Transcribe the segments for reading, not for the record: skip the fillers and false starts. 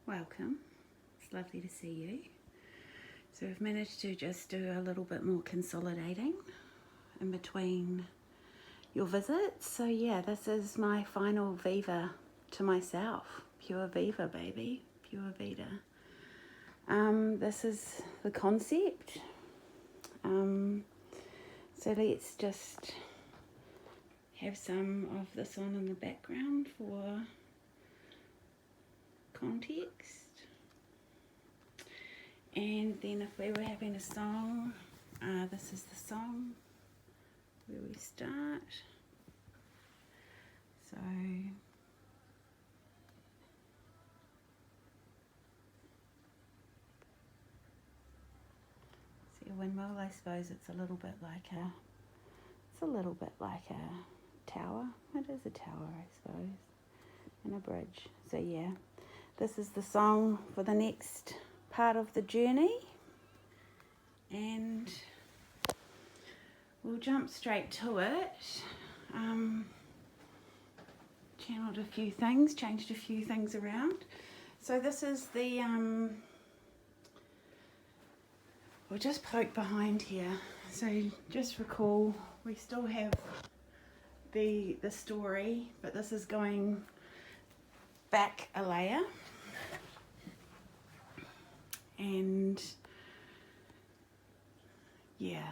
welcome. It's lovely to see you. So I've managed to just do a little bit more consolidating in between your visits. So yeah, this is my final Viva to myself. Pure Viva, baby. Pure Vita. This is the concept. So let's just have some of this on in the background for context. And then if we were having a song, this is the song where we start. So see, a windmill, I suppose it's a little bit like a tower. It is a tower, I suppose, and a bridge. So yeah, this is the song for the next part of the journey, and we'll jump straight to it. Channeled a few things, changed a few things around. So this is the we'll just poke behind here. So just recall, we still have the story, but this is going back a layer. And yeah,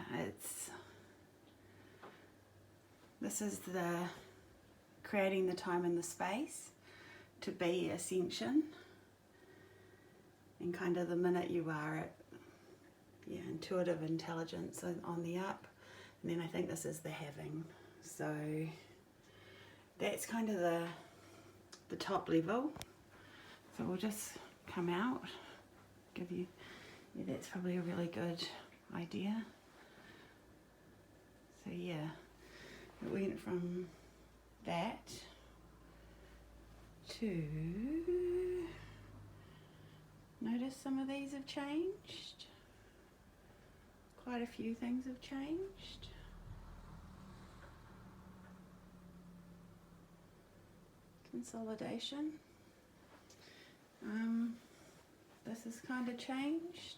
this is the creating the time and the space to be ascension, and kind of the minute you are at intuitive intelligence on the up, and then I think this is the having. So that's kind of the top level. So we'll just come out, give you, that's probably a really good idea. So yeah, it went from that to, notice some of these have changed. Quite a few things have changed. Consolidation. This has kind of changed.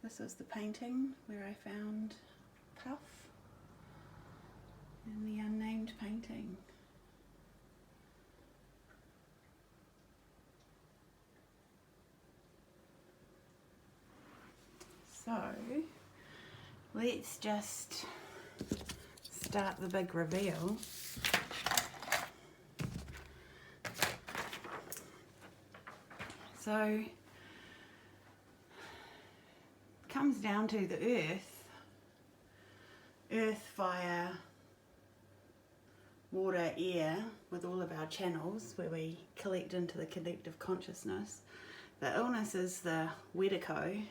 This was the painting where I found Puff in the unnamed painting. So let's just start the big reveal. So it comes down to the earth, fire, water, air, with all of our channels where we collect into the collective consciousness. The illness is the Wedico.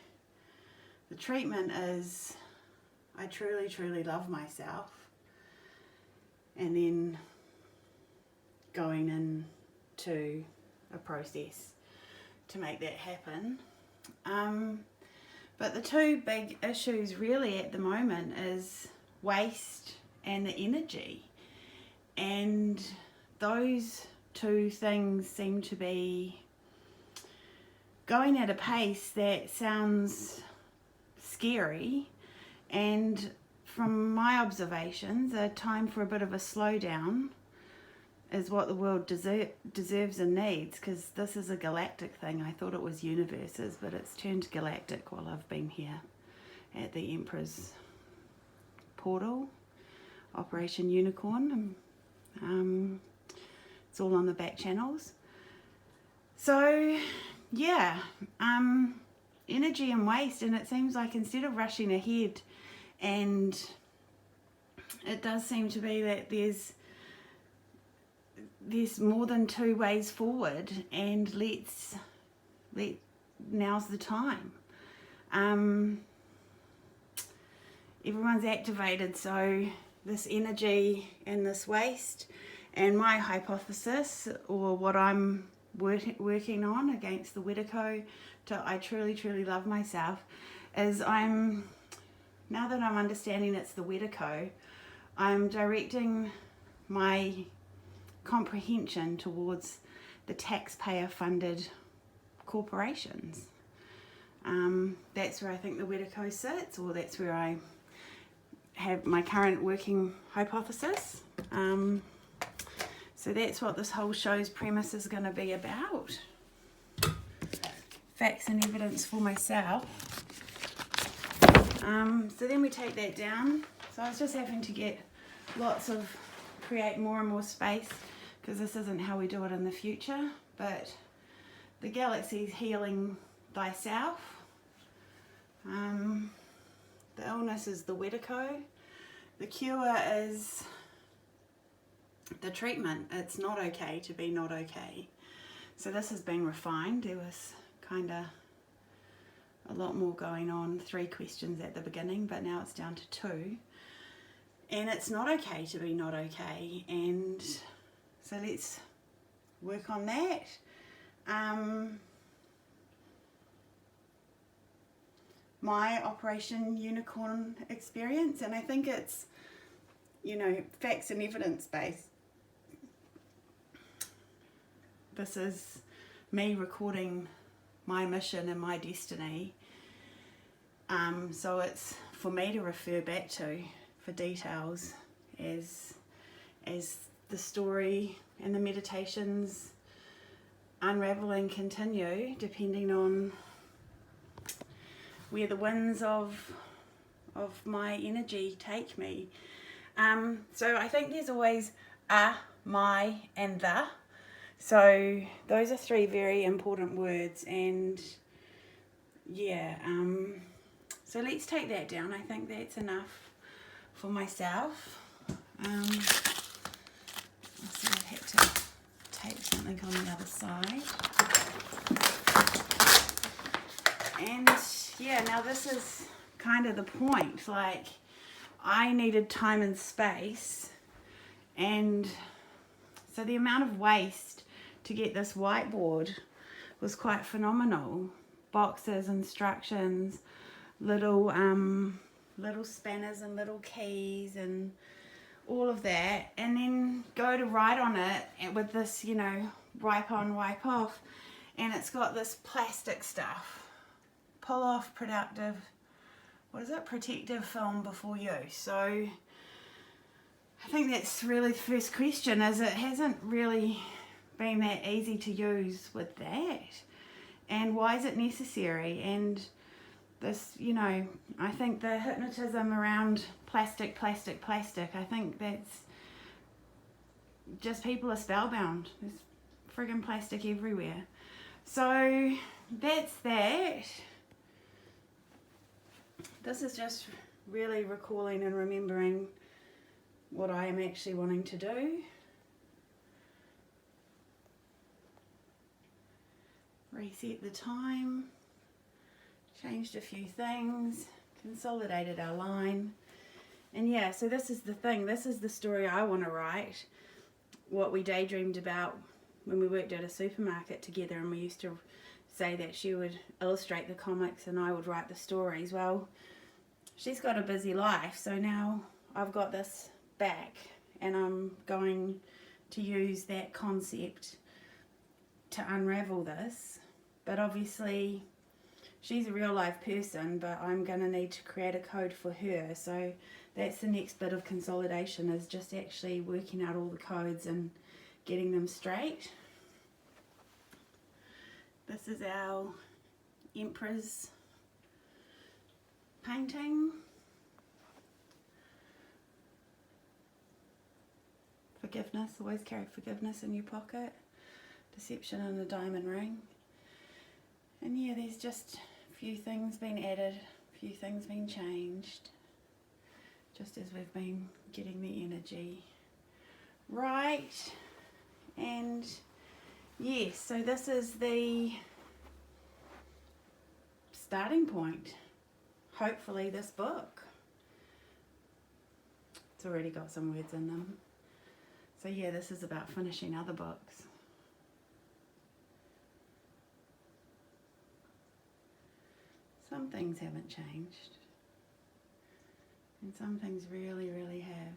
The treatment is, I truly, truly love myself, and then going into a process to make that happen. But the two big issues really at the moment is waste and the energy. And those two things seem to be going at a pace that sounds scary, and from my observations, a time for a bit of a slowdown is what the world deserves and needs, because this is a galactic thing. I thought it was universes, but it's turned galactic while I've been here at the Emperor's portal, Operation Unicorn. It's all on the back channels. So yeah, energy and waste, and it seems like instead of rushing ahead, and it does seem to be that there's more than two ways forward, and now's the time. Everyone's activated, so this energy and this waste, and my hypothesis, or what I'm working on against the Wediko to I truly, truly love myself is now that I'm understanding it's the Wediko, I'm directing my comprehension towards the taxpayer funded corporations. That's where I think the Wediko sits, or that's where I have my current working hypothesis. So that's what this whole show's premise is going to be about. Facts and evidence for myself. So then we take that down. So I was just having to create more and more space, because this isn't how we do it in the future, but the galaxy's healing thyself. The illness is the Wediko. The cure is the treatment. It's not okay to be not okay. So this has been refined. There was kind of a lot more going on, 3 questions at the beginning, but now it's down to 2. And it's not okay to be not okay. And so let's work on that. My Operation Unicorn experience, and I think it's, facts and evidence based. This is me recording my mission and my destiny. So it's for me to refer back to for details as the story and the meditations unravel and continue, depending on where the winds of my energy take me. So I think there's always a, my, and the. So those are 3 very important words, and yeah, so let's take that down. I think that's enough for myself. So I've had to tape something on the other side. And yeah, now this is kind of the point. Like, I needed time and space, and so the amount of waste to get this whiteboard was quite phenomenal. Boxes, instructions, little spanners and little keys and all of that, and then go to write on it with this, wipe on, wipe off, and it's got this plastic stuff. Pull off protective film before use. So I think that's really the first question, is it hasn't really been that easy to use with that, and why is it necessary? And this, I think the hypnotism around plastic, I think that's just people are spellbound. There's friggin' plastic everywhere. So that's that. This is just really recalling and remembering what I am actually wanting to do. Reset the time, changed a few things, consolidated our line. And yeah, so this is the thing, this is the story I want to write. What we daydreamed about when we worked at a supermarket together, and we used to say that she would illustrate the comics and I would write the stories. Well, she's got a busy life, so now I've got this back, and I'm going to use that concept to unravel this. But obviously she's a real life person, but I'm going to need to create a code for her. So that's the next bit of consolidation, is just actually working out all the codes and getting them straight. This is our Emperor's painting. Forgiveness, always carry forgiveness in your pocket. Deception and a diamond ring. And yeah, there's just a few things been added, a few things been changed, just as we've been getting the energy right. And yes, so this is the starting point. Hopefully this book. It's already got some words in them. So yeah, this is about finishing other books. some things haven't changed. And some things really, really have.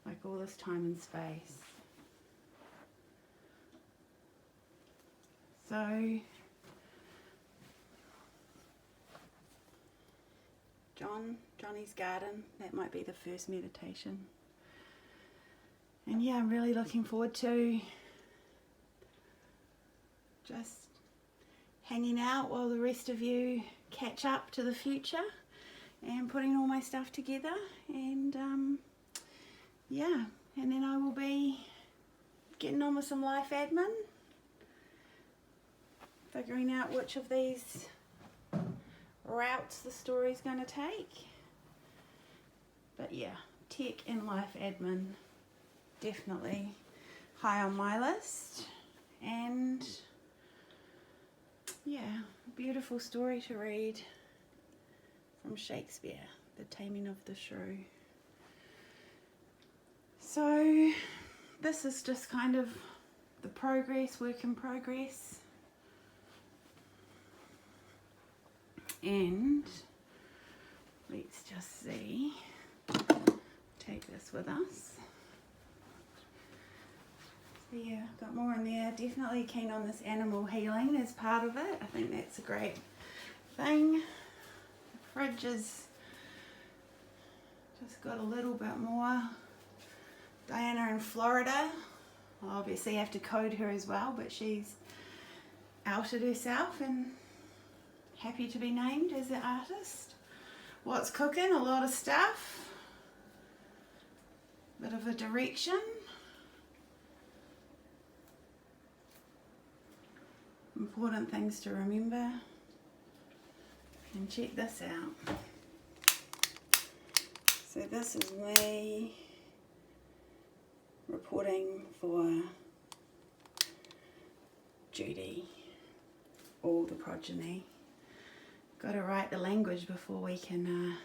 Like all this time and space. So, Johnny's garden, that might be the first meditation. And yeah, I'm really looking forward to just hanging out while the rest of you catch up to the future and putting all my stuff together. And yeah, and then I will be getting on with some life admin, figuring out which of these routes the story's going to take. But yeah, tech and life admin definitely high on my list. And yeah, beautiful story to read from Shakespeare, The Taming of the Shrew. So this is just kind of the progress, work in progress. And let's just see, take this with us. So yeah, got more in there. Definitely keen on this animal healing as part of it. I think that's a great thing. The fridge has just got a little bit more. Diana in Florida. I'll obviously have to code her as well, but she's outed herself and happy to be named as the artist. What's cooking? A lot of stuff. Bit of a direction. Important things to remember. And check this out. So this is me reporting for Judy, all the progeny. Got to write the language before we can,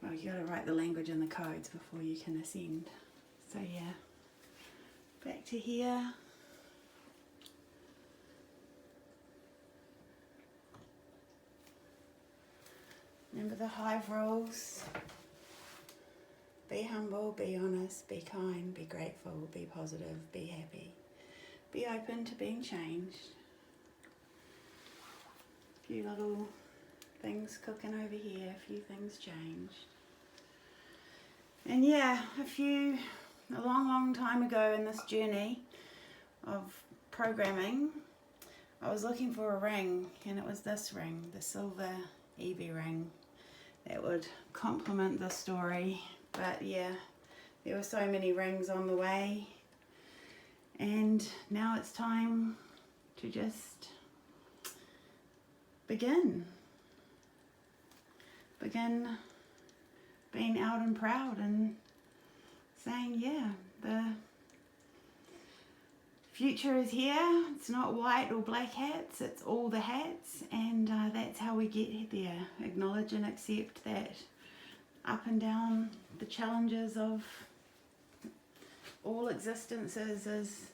well, you got to write the language and the codes before you can ascend. So yeah, back to here. Remember the hive rules. Be humble, be honest, be kind, be grateful, be positive, be happy. Be open to being changed. A few little things cooking over here, a few things changed. And yeah, a long time ago in this journey of programming, I was looking for a ring, and it was this ring, the silver Evie ring, that would complement the story. But yeah, there were so many rings on the way, and now it's time to just begin being out and proud and saying, yeah, the future is here. It's not white or black hats, it's all the hats, and that's how we get there. Acknowledge and accept that up and down the challenges of all existences as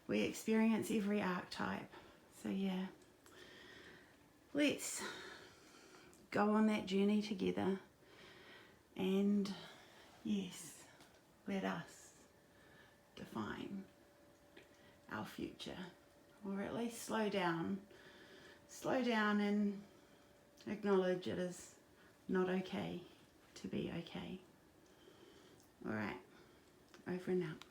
we experience every archetype. So yeah, let's go on that journey together, and yes, let us define our future, or at least slow down and acknowledge it is not okay to be okay. All right, over and out.